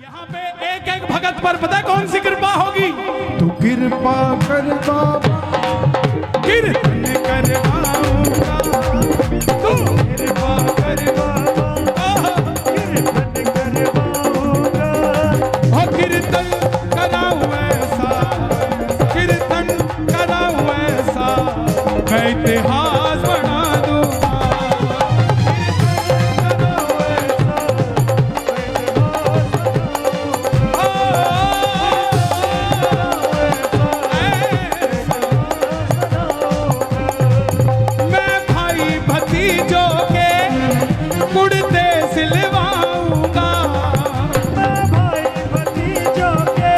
यहाँ पे एक एक भगत पर पता है कौन सी कृपा होगी? तू कृपा कर बाबा, कीर्तन करवाऊंगा, तू कृपा कर बाबा, कीर्तन करवाऊंगा। हो कीर्तन कराऊं ऐसा, कीर्तन कराऊं ऐसा, मैं इतिहास बना दूंगा। मैं भाई भतीजों के कुर्ते सिलवाऊंगा, मैं भाई भतीजों के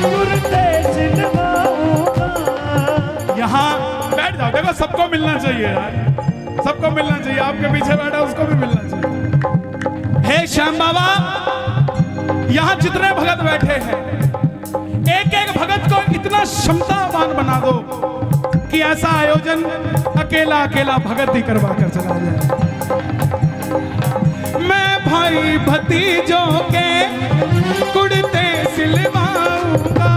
कुर्ते सिलवाऊंगा। यहाँ बैठ जाओ। देखो सबको मिलना चाहिए यार, सबको मिलना चाहिए। आपके पीछे बैठा उसको भी मिलना चाहिए। हे श्याम बाबा, यहाँ जितने भगत बैठे हैं, एक एक भगत को इतना क्षमतावान बना दो कि ऐसा आयोजन अकेला अकेला भगत ही करवा कर चला जाए। मैं भाई भतीजों के कुर्ते सिलवाऊंगा,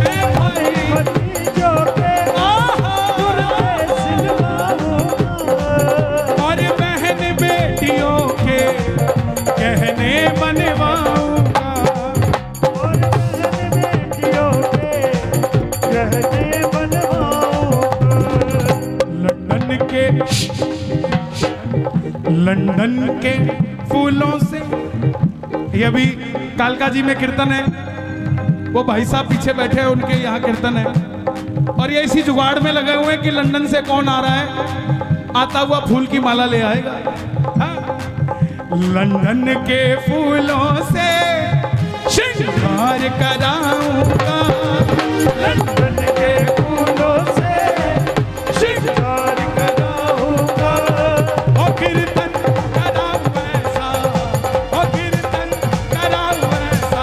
मैं भाई भतीजों के कुर्ते सिलवाऊंगा। और बहन बेटियों के गहने बनवाऊंगा, और बहन बेटियों के गहने बनवाऊंगा। लंदन के फूलों से, ये अभी कालका जी में कीर्तन है, वो भाई साहब पीछे बैठे हैं, उनके यहाँ कीर्तन है। और ये इसी जुगाड़ में लगे हुए हैं कि लंदन से कौन आ रहा है, आता हुआ फूल की माला ले आएगा। हाँ? लंदन के फूलों से श्रृंगार कराऊंगा, लंदन के फूलों से श्रृंगार कराऊंगा। ओ कीर्तन कराऊं ऐसा, ओ कीर्तन कराऊं ऐसा,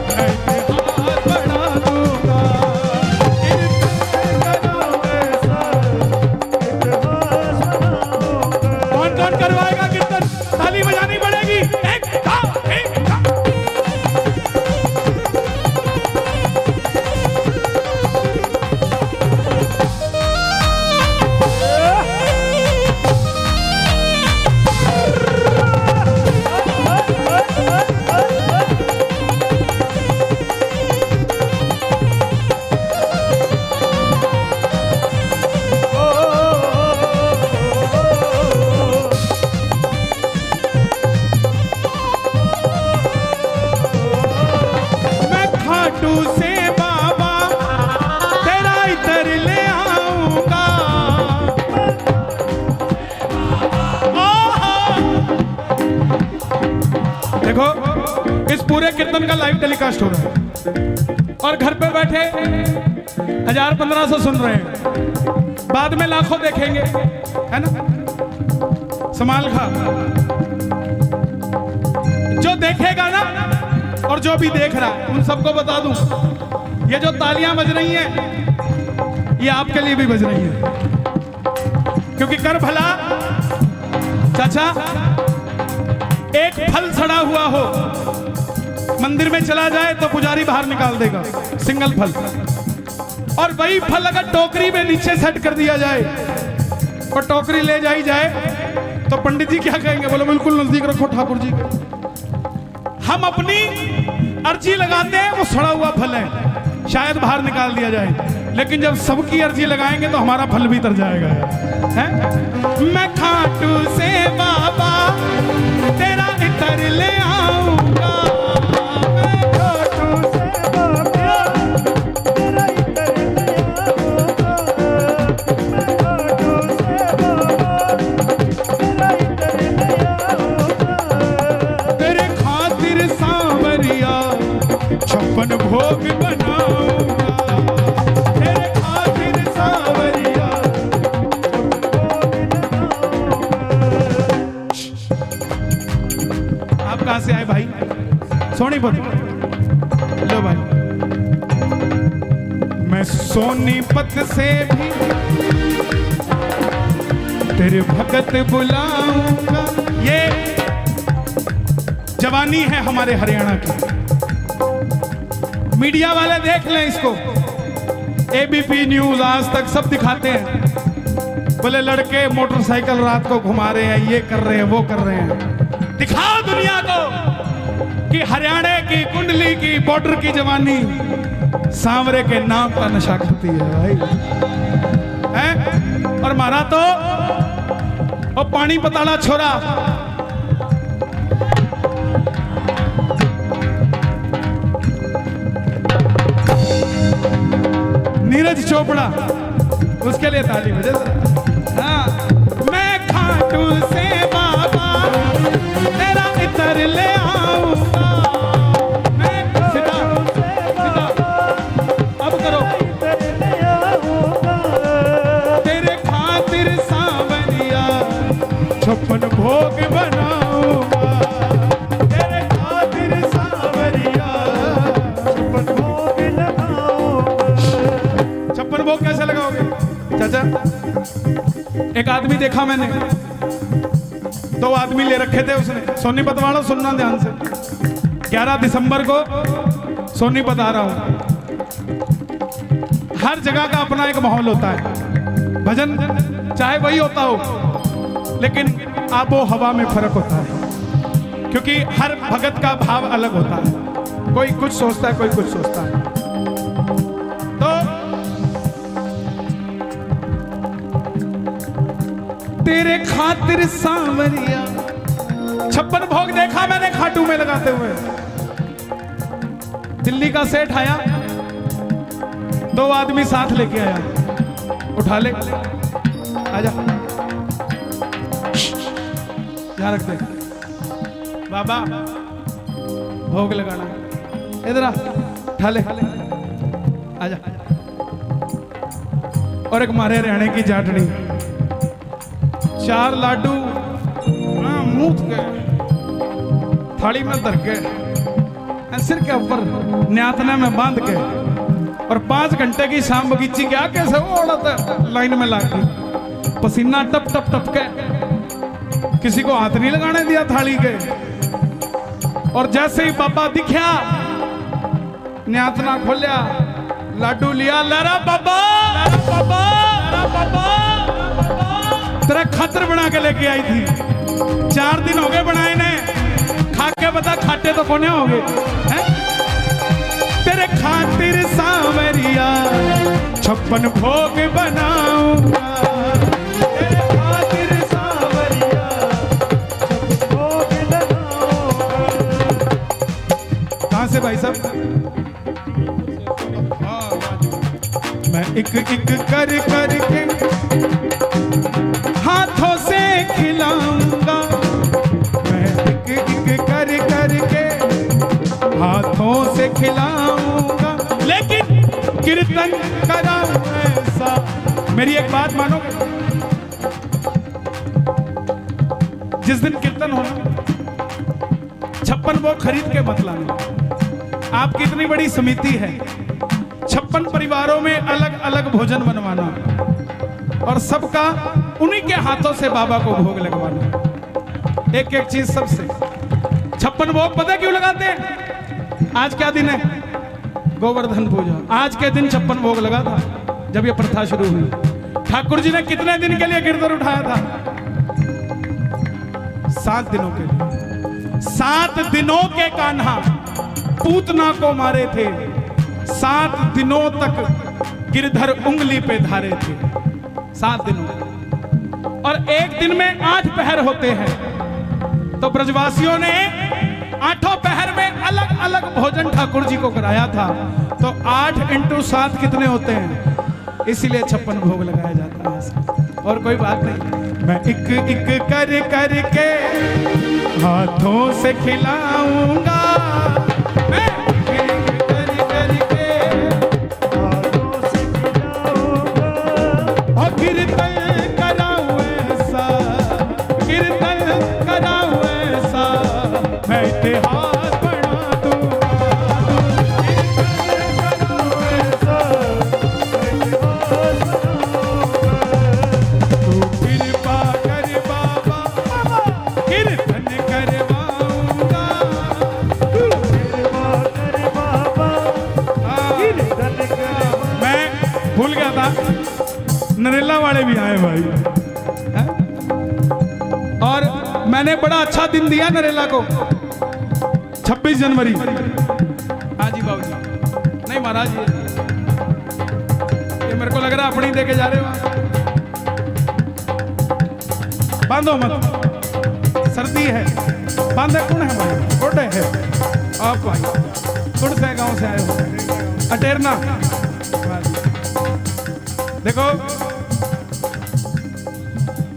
मैं इतिहास बना दूंगा। कीर्तन कराऊं ऐसा, इतिहास बनाऊंगा। कौन कौन करवाएगा कीर्तन? ताली बजानी पड़ेगी। एक था, एक था। मैं खाटू से बाबा तेरा इधर ले आऊंगा। देखो इस पूरे कीर्तन का लाइव टेलीकास्ट हो रहा है और घर पे बैठे 1000-1500 सुन रहे हैं, बाद में लाखों देखेंगे, है ना? संभाल खा। जो देखेगा ना और जो भी देख रहा है, उन सबको बता दूं, ये जो तालियां बज रही हैं ये आपके लिए भी बज रही हैं, क्योंकि कर भला चाचा, एक फल सड़ा हुआ हो मंदिर में चला जाए तो पुजारी बाहर निकाल देगा, सिंगल फल। और वही फल अगर टोकरी में नीचे सेट कर दिया जाए और टोकरी ले जाई जाए तो पंडित जी क्या कहेंगे? बोलो बिल्कुल नजदीक रखो ठाकुर जी। हम अपनी अर्जी लगाते हैं, वो सड़ा हुआ फल है, शायद बाहर निकाल दिया जाए, लेकिन जब सबकी अर्जी लगाएंगे तो हमारा फल भी तर जाएगा, है? मैं खाटू से बाबा तेरा इतर ले आऊंगा, मैं खाटू से बाबा तेरा इतर ले आऊंगा। मैं खाटू से बाबा तेरा इतर ले आऊंगा। तेरे खातिर सांवरिया 56 भोग बनाऊंगा, तेरे खातिर सांवरिया। आप कहां से आए भाई? सोनीपत। लो भाई, मैं सोनीपत से भी तेरे भगत बुलाऊंगा। ये जवानी है हमारे हरियाणा की। मीडिया वाले देख लें इसको, एबीपी न्यूज, आज तक सब दिखाते हैं, बोले लड़के मोटरसाइकिल रात को घुमा रहे हैं, ये कर रहे हैं, वो कर रहे हैं। दिखाओ दुनिया को कि हरियाणा की कुंडली की बॉर्डर की जवानी सांवरे के नाम का नशा करती है भाई, है? और मारा तो ओ पानी पताला छोरा, नीरज चोपड़ा, उसके लिए ताली बजे। हाँ, मैं खाटू से बाबा तेरा इतर ले आऊंगा, मैं सीधा सीधा अब करो, तेरे खातिर सांवरिया 56 भोग बनाऊंगा, तेरे खातिर सांवरिया 56 भोग लगाऊंगा। 56 भोग कैसे लगाओगे चाचा? एक आदमी देखा मैंने, 2 आदमी ले रखे थे उसने। सोनीपत वालों सुनना ध्यान से, 11 दिसंबर को सोनीपत आ रहा हूं। हर जगह का अपना एक माहौल होता है, भजन चाहे वही होता हो, लेकिन आबो हवा में फर्क होता है, क्योंकि हर भगत का भाव अलग होता है। कोई कुछ सोचता है, कोई कुछ सोचता है। तो तेरे खातिर सांवरिया 56 भोग देखा मैंने खाटू में लगाते हुए। दिल्ली का सेठ आया, 2 आदमी साथ लेके आया, उठा ले, आजा, यहाँ रख दे बाबा, भोग लगाना, इधर आ, उठा ले, आजा। और एक मारे हरियाणे की जाटनी, 4 लाडू मूत के थाली में धर के सिर के ऊपर न्यातने में बांध के, और 5 घंटे की शाम बगीची क्या कैसे वो औरत लाइन में लाके पसीना टप टप टप के, किसी को हाथ नहीं लगाने दिया थाली के। और जैसे ही बाबा दिखा, न्यातना खोलिया, लाडू लिया, लरा बाबा, लरा बाबा, लरा बाबा, तेरा खातर बना के लेके आई थी। 4 दिन हो गए बनाए ने, खा के बता खाते तो कोने हो गए हैं? तेरे खातिर सांवरिया 56 भोग बनाऊंगा, तेरे खातिर सांवरिया 56 भोग लगाऊंगा। कहां से भाई साहब? मैं एक एक कर करके हाथों से खिलाऊंगा, मैं एक एक कर करके हाथों से खिलाऊंगा, लेकिन कीर्तन कराऊं ऐसा। मेरी एक बात मानोगे? जिस दिन कीर्तन होना, 56 वो खरीद के मत लाना। आपकी इतनी बड़ी समिति है, 56 परिवारों में अलग अलग भोजन बनवाना, और सबका उन्हीं के हाथों से बाबा को भोग लगवाना। एक एक चीज सबसे। 56 भोग पता क्यों लगाते हैं? आज क्या दिन है? गोवर्धन पूजा। आज के दिन 56 भोग लगा था जब ये प्रथा शुरू हुई। ठाकुर जी ने कितने दिन के लिए गिरधर उठाया था? 7 दिनों के लिए। 7 दिनों के कान्हा पूतना को मारे थे, 7 दिनों तक गिरधर उंगली पे धारे थे, 7 दिनों। और एक दिन में 8 पहर होते हैं, तो ब्रजवासियों ने 8 पहर में अलग अलग भोजन ठाकुर जी को कराया था। तो 8 × 7 कितने होते हैं? इसीलिए 56 भोग लगाया जाता है, और कोई बात नहीं। मैं एक एक कर करके हाथों से खिलाऊंगा, मैं एक एक कर करके हाथों से खिलाऊंगा, और कीर्तन कराऊं ऐसा, कीर्तन कराऊं ऐसा, मैं इतिहास बना दूंगा, कीर्तन कराऊं ऐसा, इतिहास बनाऊंगा। तू कृपा कर बाबा, कीर्तन करवाऊंगा, वाले भी आए भाई हैं? और मैंने बड़ा अच्छा दिन दिया नरेला को 26 जनवरी। हाँ जी बाबू जी, नहीं महाराज ये मेरे को लग रहा है अपनी दे के जा रहे हो आप। बांधो मत, सर्दी है, बांधे कौन है भाई? गोडे है आप भाई, कुड़ से गांव से आए हो, अटेरना। देखो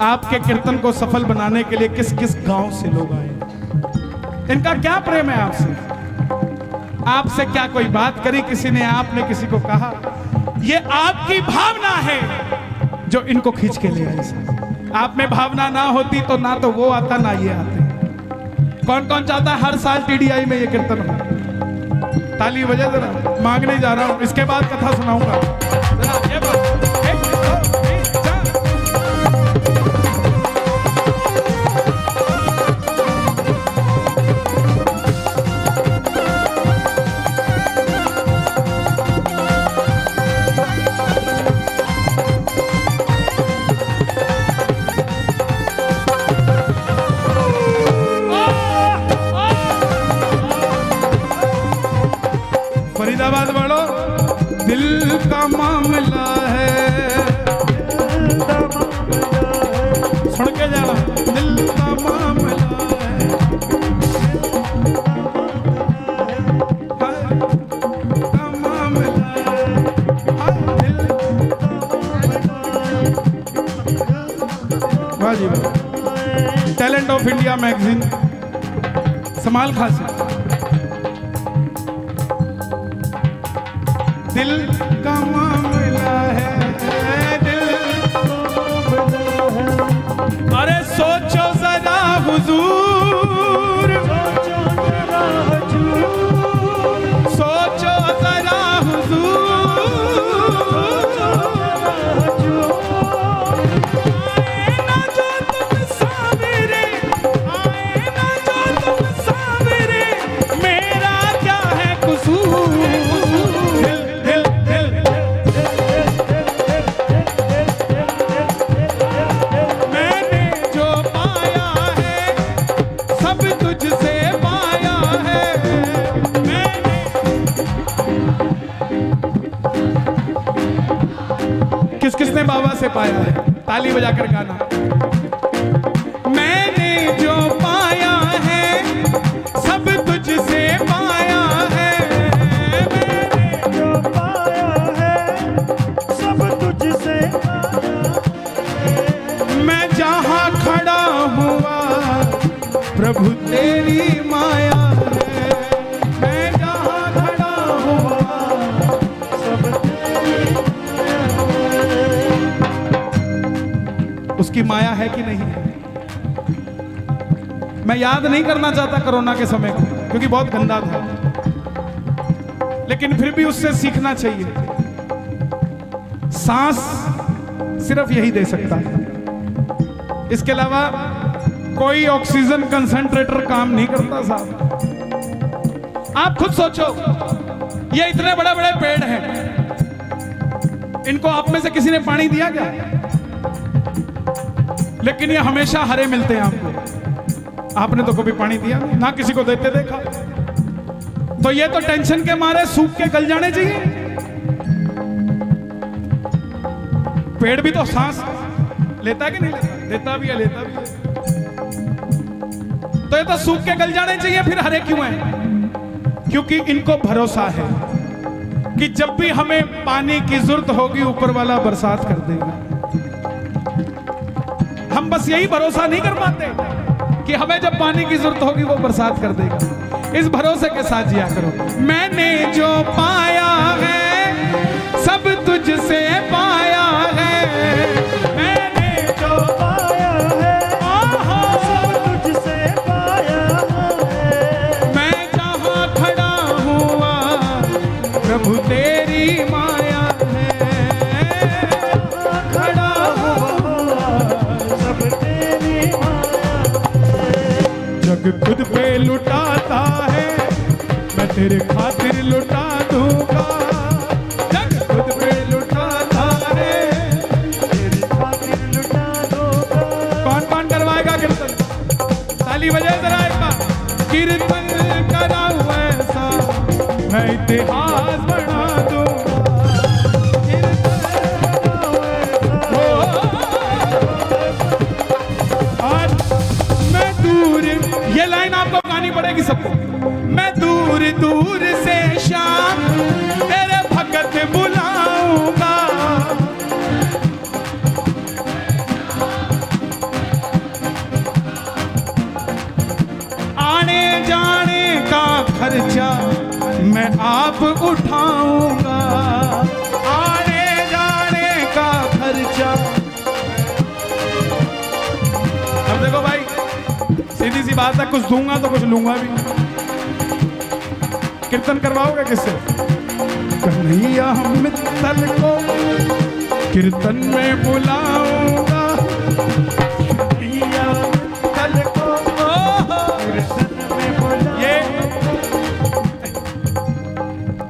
आपके कीर्तन को सफल बनाने के लिए किस किस गांव से लोग आए, इनका क्या प्रेम है आपसे? आपसे क्या कोई बात करी किसी ने, आपने किसी को कहा? ये आपकी भावना है जो इनको खींच के ले आई। आप में भावना ना होती तो ना तो वो आता ना ये आते। कौन कौन चाहता है हर साल टीडीआई में ये कीर्तन हो? ताली बजे जरा, मांगने जा रहा हूं, इसके बाद कथा सुनाऊंगा। जरा ये बात, 1 2 3 4। फरीदाबाद वालों, दिल का मामला है, सुन के जाना, दिल का मामला है, का मामला है, दिल। वाह जी वाह, टैलेंट ऑफ इंडिया मैगजीन, समाल खासी। दिल का मामला है, दिल का मामला है। अरे सोचो जरा हुजूर, सोचो जरा हुजूर, सोचो जरा हुजूर, आए ना जो तुम सावरे, आए ना जो तुम सावरे, मेरा क्या है कसूर? किस किसने बाबा से पाया है? ताली बजाकर गाना। मैंने जो पाया है सब तुझसे पाया है, मैंने जो पाया है सब तुझसे पाया। मैं जहाँ खड़ा हुआ प्रभु तेरी माया है, मैं जहाँ खड़ा हुआ सब तेरी उसकी माया है कि नहीं है? मैं याद नहीं करना चाहता कोरोना के समय को, क्योंकि बहुत गंदा था, लेकिन फिर भी उससे सीखना चाहिए। सांस सिर्फ यही दे सकता है, इसके अलावा कोई ऑक्सीजन कंसंट्रेटर काम नहीं करता साहब। आप खुद सोचो, ये इतने बड़े बड़े पेड़ हैं, इनको आप में से किसी ने पानी दिया क्या? लेकिन ये हमेशा हरे मिलते हैं आपको। आपने तो कभी पानी दिया नहीं, ना किसी को देते देखा। तो ये तो टेंशन के मारे सूख के गल जाने चाहिए। पेड़ भी तो सांस लेता है कि नहीं लेता? देता भी है, लेता भी है। तो ये तो सूख के गल जाने चाहिए, फिर हरे क्यों हैं? क्योंकि इनको भरोसा है कि जब भी हमें पानी की जरूरत होगी ऊपर वाला बरसात कर देगा। हम बस यही भरोसा नहीं कर पाते कि हमें जब पानी की जरूरत होगी वो बरसात कर देगा। इस भरोसे के साथ जिया करो। मैंने जो पाया है सब तुझसे पाया है, मैंने जो पाया है सब तुझसे पाया है। मैं जहाँ खड़ा हुआ प्रभु तेरी माया है, खड़ा हुआ सब तेरी माया। जग खुद पे लुटाता है, मैं तेरे खातिर लुटा दूंगा। जग खुद पे लुटाता है, तेरी मैं इतिहास बना दूंगा। और मैं दूर, ये लाइन आपको गानी पड़ेगी सबको। मैं दूर दूर से शाम तेरे भगत बुलाऊंगा। आने जाने का खर्चा मैं आप उठाऊंगा। आने जाने का खर्चा। अब देखो भाई, सीधी सी बात है, कुछ दूंगा तो कुछ लूंगा भी। कीर्तन करवाओगे किससे? कन्हैया मित्तल को कीर्तन में बुलाऊंगा। कन्हैया मित्तल को कीर्तन में बुलाऊंगा। ये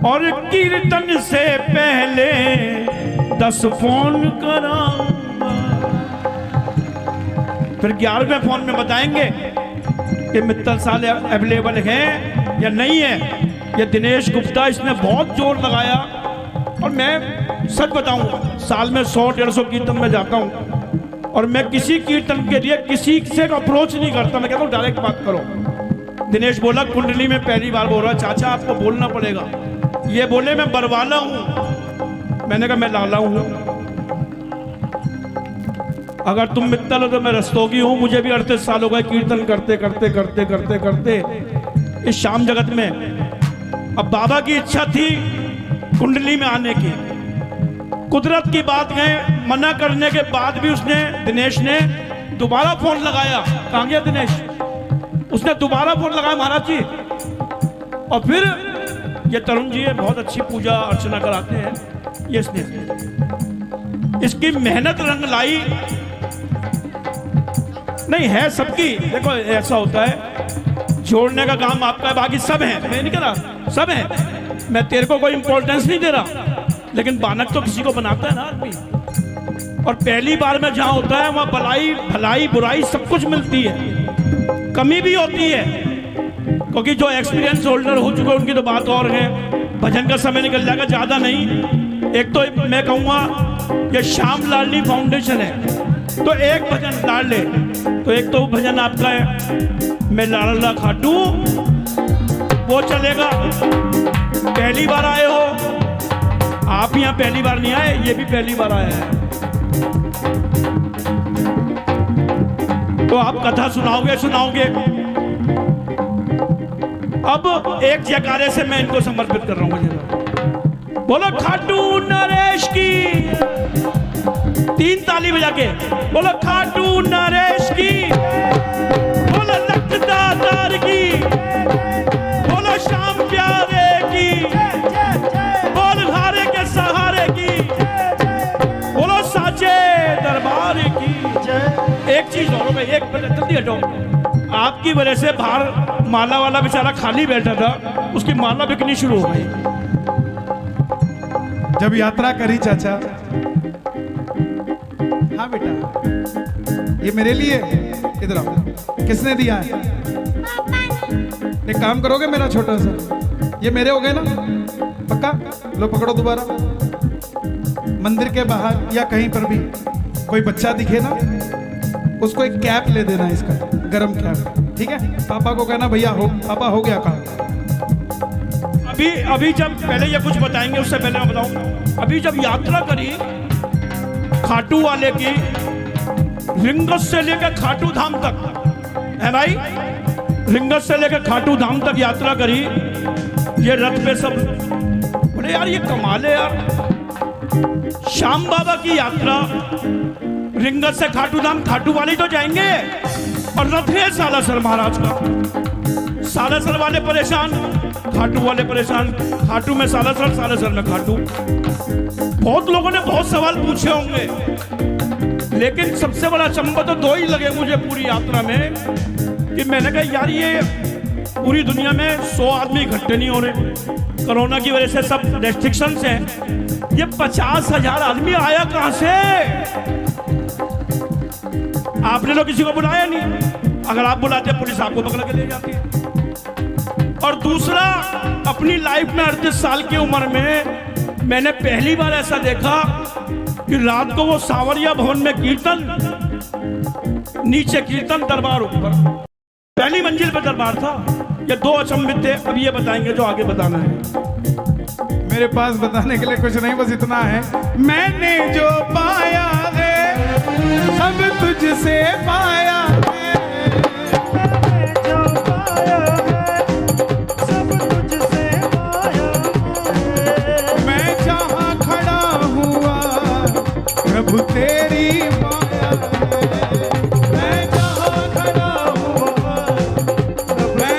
और कीर्तन से पहले 10 फोन कराऊंगा। फिर 11वें फोन में बताएंगे कि मित्तल साल अवेलेबल है या नहीं है। ये दिनेश गुप्ता, इसने बहुत जोर लगाया। और मैं सच बताऊं, साल में 100-150 कीर्तन में जाता हूं और मैं किसी कीर्तन के लिए किसी से अप्रोच नहीं करता। मैं कहता हूं डायरेक्ट बात करो। दिनेश बोला कुंडली में पहली बार बोल रहा, चाचा आपको बोलना पड़ेगा। ये बोले मैं बरवाला हूं। मैंने कहा मैं लाला हूं। अगर तुम मित्तल हो तो मैं रस्तोगी हूं। मुझे भी 38 साल हो गए कीर्तन करते करते करते करते करते इस शाम जगत में। अब बाबा की इच्छा थी कुंडली में आने की। कुदरत की बात है, मना करने के बाद भी उसने, दिनेश ने दोबारा फोन लगाया। कहां गया दिनेश? उसने दोबारा फोन लगाया महाराज जी। और फिर ये तरुण जी है, बहुत अच्छी पूजा अर्चना कराते हैं। ये इसकी मेहनत रंग लाई। नहीं है सबकी। देखो ऐसा होता है, जोड़ने का काम आपका है, बाकी सब है। मैं नहीं कह रहा सब है, मैं तेरे को कोई इंपॉर्टेंस नहीं दे रहा, लेकिन बानक तो किसी को बनाता है ना आदमी। और पहली बार में जहां होता है वहां भलाई भलाई बुराई सब कुछ मिलती है, कमी भी होती है। क्योंकि जो एक्सपीरियंस होल्डर हो चुके हैं उनकी तो बात और है। भजन का समय निकल जाएगा, ज्यादा नहीं। एक तो मैं कहूंगा ये श्याम लाडली फाउंडेशन है, तो एक भजन डाल ले। तो एक तो भजन आपका है मैं लाडला खाटू, वो चलेगा। पहली बार आए हो आप, यहाँ पहली बार नहीं आए, ये भी पहली बार आए हैं, तो आप कथा सुनाओगे। अब एक जयकारे से मैं इनको समर्पित कर रहा हूँ। बोलो खाटू नरेश की, 3 ताली बजा के बोलो खाटू नरेश की, बोलो लखदातार की, बोलो श्याम प्यारे की, बोल हारे के सहारे की, बोलो साचे दरबार की। एक चीज और मैं, एक जल्दी हटो। आपकी वजह से बाहर माला वाला बेचारा खाली बैठा था, उसकी माला बिकनी शुरू हो गई। जब यात्रा करी चाचा, हाँ बेटा ये मेरे लिए, इधर आओ, किसने दिया है? एक काम करोगे मेरा छोटा सा, ये मेरे हो गए ना पक्का? लो पकड़ो दोबारा। मंदिर के बाहर या कहीं पर भी कोई बच्चा दिखे ना, उसको एक कैप ले देना, इसका गरम कैप, ठीक है? पापा को कहना भैया हो, पापा हो गया काम। अभी जब पहले ये कुछ बताएंगे, उससे पहले मैं बताऊं, अभी जब यात्रा करी खाटू वाले की, रिंगस से लेकर खाटू धाम तक है भाई, रिंगस से लेकर खाटू धाम तक यात्रा करी। ये रथ पे सब बोले यार ये कमाल है यार, श्याम बाबा की यात्रा रिंगस से खाटू धाम, खाटू वाले तो जाएंगे और रथ है सालासर महाराज का। सालासर वाले परेशान, खाटू वाले परेशान, खाटू में सालासर, सालासर में खाटू। बहुत लोगों ने बहुत सवाल पूछे होंगे, लेकिन सबसे बड़ा चंबा तो 2 ही लगे मुझे पूरी यात्रा में, कि मैंने कहा यार ये पूरी दुनिया में 100 आदमी इकट्ठे नहीं हो रहे, कोरोना की वजह से सब रेस्ट्रिक्शंस हैं, ये 50,000 आदमी आया कहां से? आपने तो किसी को बुलाया नहीं। अगर आप बुलाते पुलिस आपको पकड़ के ले जाती है। और दूसरा, अपनी लाइफ में 38 साल की उम्र में मैंने पहली बार ऐसा देखा कि रात को वो सांवरिया भवन में कीर्तन, नीचे कीर्तन, दरबार ऊपर, पहली मंजिल पर दरबार था। ये दो अचंभित थे। अब ये बताएंगे जो आगे बताना है। मेरे पास बताने के लिए कुछ नहीं, बस इतना है, मैंने जो पाया है सब तुझसे पाया है, जो पाया है सब तुझसे पाया है। मैं जहाँ खड़ा हुआ प्रभु तेरी माया है, मैं जहाँ खड़ा हुआ। मैं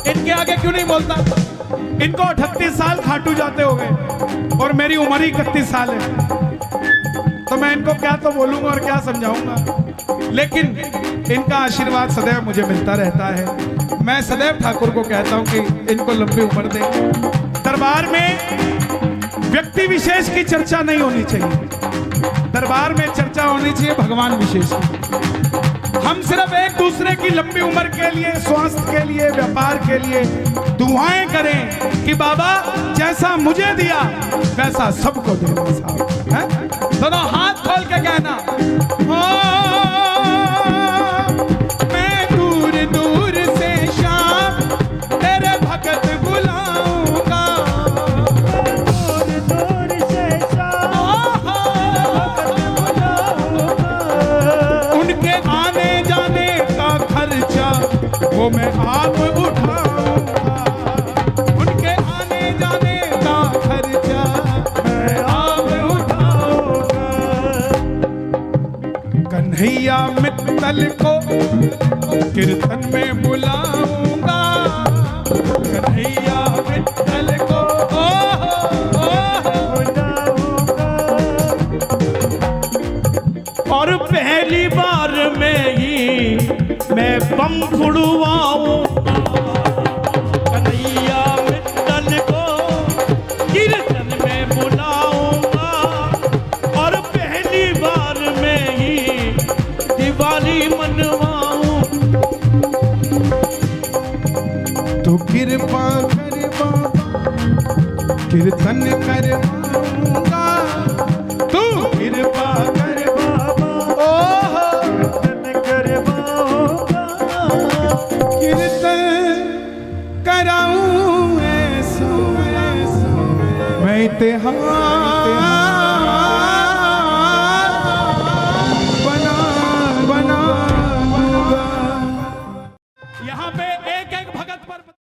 इनके आगे क्यों नहीं बोलता? इनको 38 साल खाटू जाते हो गए और मेरी उम्र ही 31 साल है, तो मैं इनको क्या तो बोलूंगा और क्या समझाऊंगा। लेकिन इनका आशीर्वाद सदैव मुझे मिलता रहता है। मैं सदैव ठाकुर को कहता हूं कि इनको लंबी उम्र दे। दरबार में व्यक्ति विशेष की चर्चा नहीं होनी चाहिए, दरबार में चर्चा होनी चाहिए भगवान विशेष की। हम सिर्फ एक दूसरे की लंबी उम्र के लिए, स्वास्थ्य के लिए, व्यापार के लिए दुआएं करें कि बाबा जैसा मुझे दिया वैसा सबको देना साहब, हैं? दोनों हाथ खोल के कहना, मैं दूर दूर से शाम तेरे भगत बुलाऊंगा, दूर दूर से शाम भगत बुलाऊंगा। उनके आने जाने का खर्चा वो मैं आप उठाऊंगा, उनके आने जाने का खर्चा मैं आप उठाऊंगा। कन्हैया मित्तल को कीर्तन में बुलाऊंगा, कन्हैया मित्तल को और पहली बार में ही मैं बम फुड़वाऊंगा, कन्हैया मित्तल को कीर्तन में बुलाऊंगा, और पहली बार में ही दिवाली मनवाऊं। तो कृपा कर बाबा कीर्तन करवाऊंगा, तू कृपा कर बाबा कीर्तन करवाऊंगा। कीर्तन कराऊं ऐसा मैं इतिहास